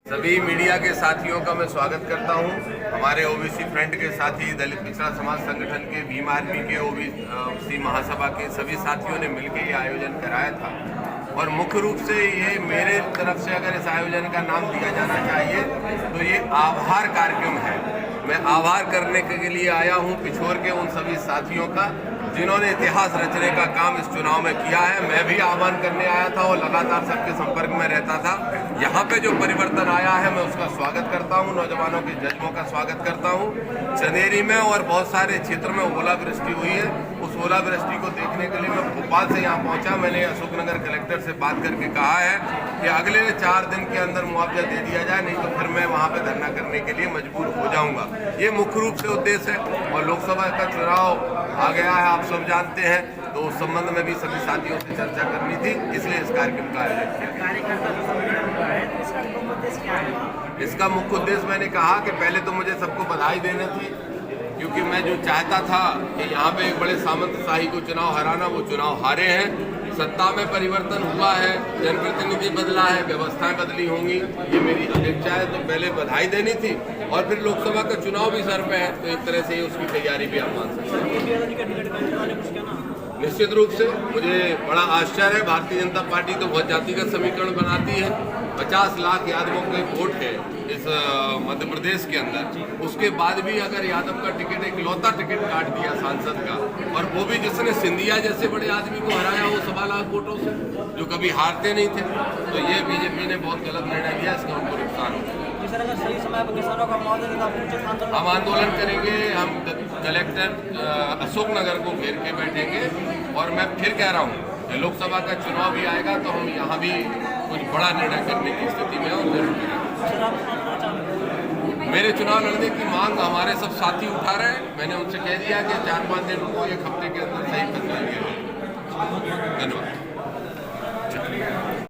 सभी मीडिया के साथियों का मैं स्वागत करता हूं। हमारे ओबीसी फ्रंट के साथी, दलित पिछड़ा समाज संगठन के, भीम आर्मी के, ओबीसी महासभा के सभी साथियों ने मिलकर ये आयोजन कराया था। और मुख्य रूप से ये मेरे तरफ से अगर इस आयोजन का नाम दिया जाना चाहिए तो ये आभार कार्यक्रम है। मैं आभार करने के लिए आया हूँ पिछोर के उन सभी साथियों का जिन्होंने इतिहास रचने का काम इस चुनाव में किया है। मैं भी आह्वान करने आया था और लगातार सबके संपर्क में रहता था। यहाँ पे जो परिवर्तन आया है मैं उसका स्वागत करता हूँ, नौजवानों के जज्बों का स्वागत करता हूँ। चंदेरी में और बहुत सारे क्षेत्र में ओलावृष्टि हुई है। उस ओलावृष्टि को देखने के लिए मैं भोपाल से यहाँ पहुँचा। मैंने अशोकनगर कलेक्टर से बात करके कहा है कि अगले 4 दिन के अंदर मुआवजा दे दिया जाए, नहीं तो फिर मैं वहाँ पे धरना करने के लिए मजबूर हो जाऊँगा। ये मुख्य रूप से उद्देश्य है। और लोकसभा का चुनाव आ गया है, आप सब जानते हैं, तो उस संबंध में भी सभी साथियों से चर्चा करनी थी, इसलिए इस कार्यक्रम का आयोजन किया। इसका मुख्य उद्देश्य मैंने कहा कि पहले तो मुझे सबको बधाई देनी थी, क्योंकि मैं जो चाहता था कि यहाँ पे एक बड़े सामंतशाही को चुनाव हराना, वो चुनाव हारे हैं। सत्ता में परिवर्तन हुआ है, जनप्रतिनिधि बदला है, व्यवस्थाएं बदली होंगी, ये मेरी अपेक्षा है। तो पहले बधाई देनी थी और फिर लोकसभा का चुनाव भी सर पे है, तो एक तरह से उसकी तैयारी भी आप मान सकते हैं। निश्चित रूप से मुझे बड़ा आश्चर्य है। भारतीय जनता पार्टी तो बहुत जातिगत समीकरण बनाती है। 50 लाख यादवों के वोट है इस मध्य प्रदेश के अंदर, उसके बाद भी अगर यादव का टिकट, एक लौता टिकट काट दिया सांसद का, और वो भी जिसने सिंधिया जैसे बड़े आदमी को हराया वो 1.25 लाख वोटों से, जो कभी हारते नहीं थे, तो ये बीजेपी ने बहुत गलत निर्णय लिया। इसका उनको नुकसान होगा। हम आंदोलन करेंगे, हम कलेक्टर अशोकनगर को घेर के बैठेंगे। और मैं फिर कह रहा हूँ, लोकसभा का चुनाव भी आएगा तो हम यहाँ भी कुछ बड़ा निर्णय करने की स्थिति में और जरूर करेंगे। मेरे चुनाव लड़ने की मांग हमारे सब साथी उठा रहे हैं। मैंने उनसे कह दिया कि 4-5 दिन को, 1 हफ्ते के अंदर सही कर देंगे।